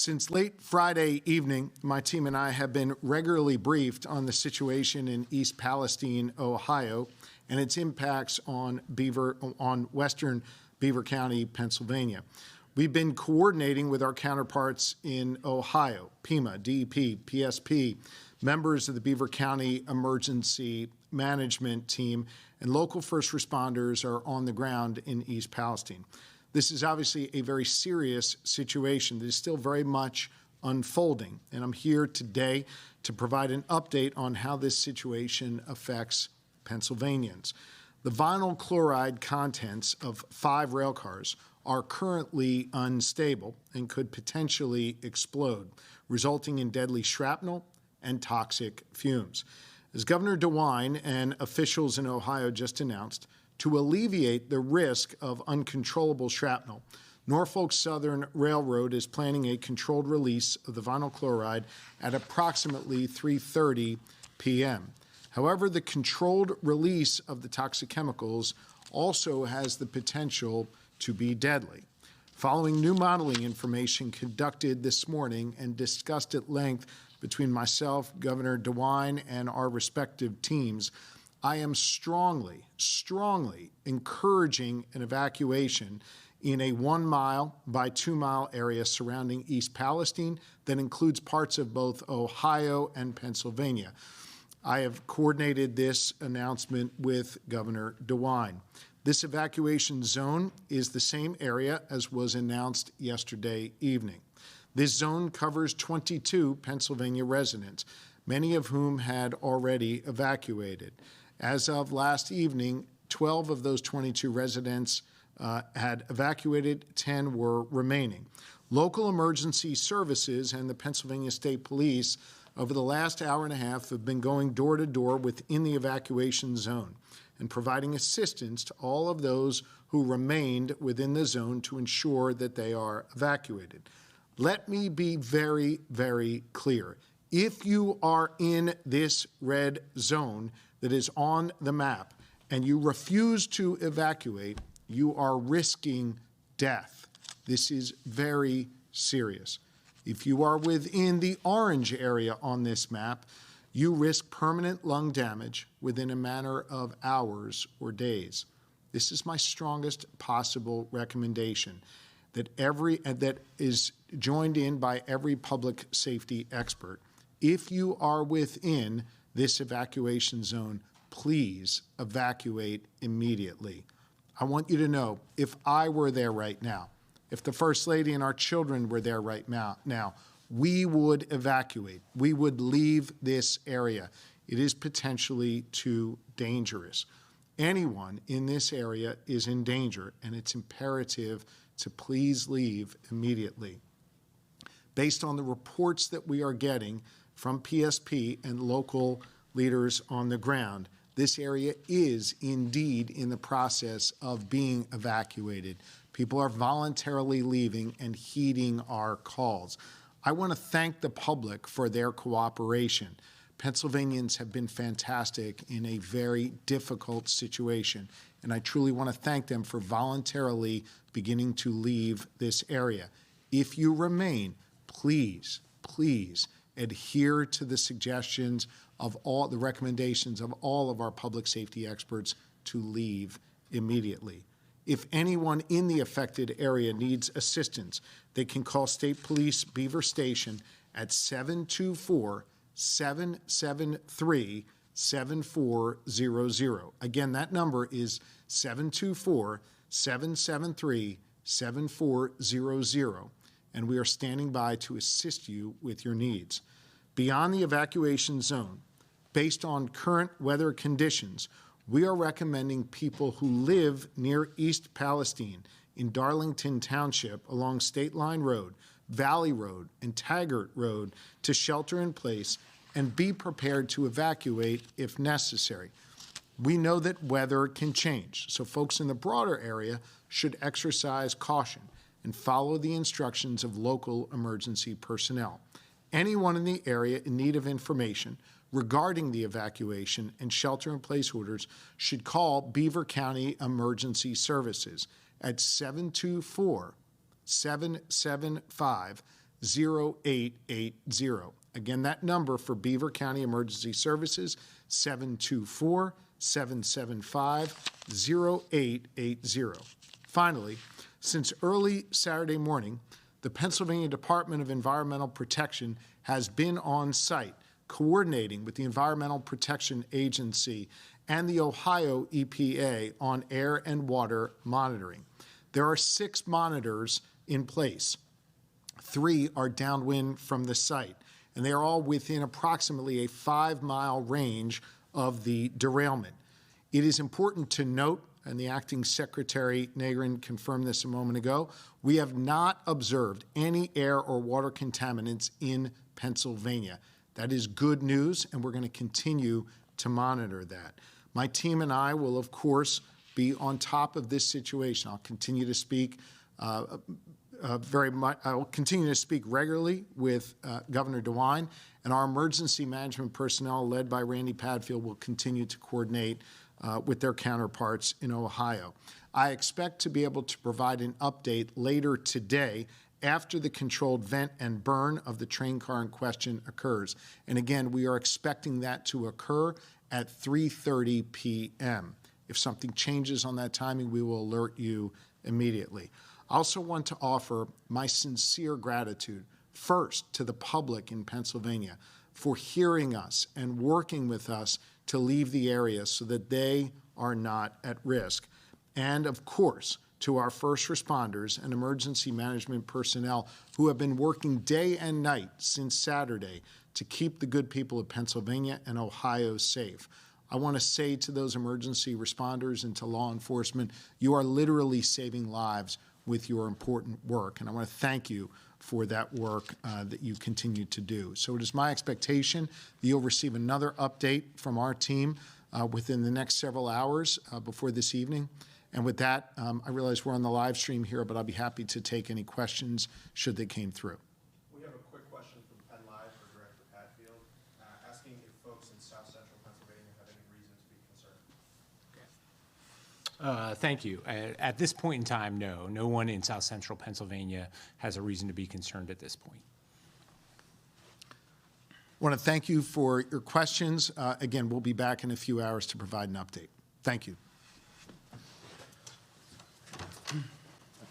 Since late Friday evening, my team and I have been regularly briefed on the situation in East Palestine, Ohio, and its impacts on western Beaver County, Pennsylvania. We've been coordinating with our counterparts in Ohio, PEMA, DEP, PSP, members of the Beaver County Emergency Management Team, and local first responders are on the ground in East Palestine. This is obviously a very serious situation that is still very much unfolding, and I'm here today to provide an update on how this situation affects Pennsylvanians. The vinyl chloride contents of 5 rail cars are currently unstable and could potentially explode, resulting in deadly shrapnel and toxic fumes. As Governor DeWine and officials in Ohio just announced, to alleviate the risk of uncontrollable shrapnel, Norfolk Southern Railroad is planning a controlled release of the vinyl chloride at approximately 3:30 p.m. However, the controlled release of the toxic chemicals also has the potential to be deadly. Following new modeling information conducted this morning and discussed at length between myself, Governor DeWine, and our respective teams, I am strongly encouraging an evacuation in a 1 mile by 2 mile area surrounding East Palestine that includes parts of both Ohio and Pennsylvania. I have coordinated this announcement with Governor DeWine. This evacuation zone is the same area as was announced yesterday evening. This zone covers 22 Pennsylvania residents, many of whom had already evacuated. As of last evening, 12 of those 22 residents had evacuated, 10 were remaining. Local emergency services and the Pennsylvania State Police over the last hour and a half have been going door to door within the evacuation zone and providing assistance to all of those who remained within the zone to ensure that they are evacuated. Let me be very, very clear. If you are in this red zone that is on the map and you refuse to evacuate, you are risking death. This is very serious. If you are within the orange area on this map, you risk permanent lung damage within a matter of hours or days. This is my strongest possible recommendation that is joined in by every public safety expert. If you are within this evacuation zone, please evacuate immediately. I want you to know, if I were there right now, if the First Lady and our children were there right now, we would evacuate. We would leave this area. It is potentially too dangerous. Anyone in this area is in danger, and it's imperative to please leave immediately. Based on the reports that we are getting from PSP and local leaders on the ground, this area is indeed in the process of being evacuated. People are voluntarily leaving and heeding our calls. I want to thank the public for their cooperation. Pennsylvanians have been fantastic in a very difficult situation, and I truly want to thank them for voluntarily beginning to leave this area. If you remain, please adhere to the suggestions of all the recommendations of all of our public safety experts to leave immediately. If anyone in the affected area needs assistance, they can call State Police Beaver Station at 724-773-7400. Again, that number is 724-773-7400, and we are standing by to assist you with your needs. Beyond the evacuation zone, based on current weather conditions, we are recommending people who live near East Palestine in Darlington Township along State Line Road, Valley Road, and Taggart Road to shelter in place and be prepared to evacuate if necessary. We know that weather can change, so folks in the broader area should exercise caution and follow the instructions of local emergency personnel. Anyone in the area in need of information regarding the evacuation and shelter-in-place orders should call Beaver County Emergency Services at 724-775-0000. 0880. Again, that number for Beaver County Emergency Services, 724-775-0880. Finally, since early Saturday morning, the Pennsylvania Department of Environmental Protection has been on site coordinating with the Environmental Protection Agency and the Ohio EPA on air and water monitoring. There are 6 monitors in place. 3 are downwind from the site, and they are all within approximately a 5-mile range of the derailment. It is important to note, and the Acting Secretary Negrin confirmed this a moment ago, we have not observed any air or water contaminants in Pennsylvania. That is good news, and we're going to continue to monitor that. My team and I will, of course, be on top of this situation. I'll continue to speak I will continue to speak regularly with Governor DeWine, and our emergency management personnel led by Randy Padfield will continue to coordinate with their counterparts in Ohio. I expect to be able to provide an update later today after the controlled vent and burn of the train car in question occurs. And again, we are expecting that to occur at 3:30 p.m. If something changes on that timing, we will alert you immediately. I also want to offer my sincere gratitude first to the public in Pennsylvania for hearing us and working with us to leave the area so that they are not at risk. And of course, to our first responders and emergency management personnel who have been working day and night since Saturday to keep the good people of Pennsylvania and Ohio safe. I want to say to those emergency responders and to law enforcement, you are literally saving lives with your important work, and I want to thank you for that work that you continue to do. So it is my expectation that you'll receive another update from our team within the next several hours before this evening. And with that, I realize we're on the live stream here, but I'll be happy to take any questions should they came through. We have a quick question from Penn Live for Director Padfield, asking if folks in South Central Pennsylvania have any reason to be concerned. Thank you. At this point in time, no. No one in South Central Pennsylvania has a reason to be concerned at this point. I want to thank you for your questions. Again, we'll be back in a few hours to provide an update. Thank you.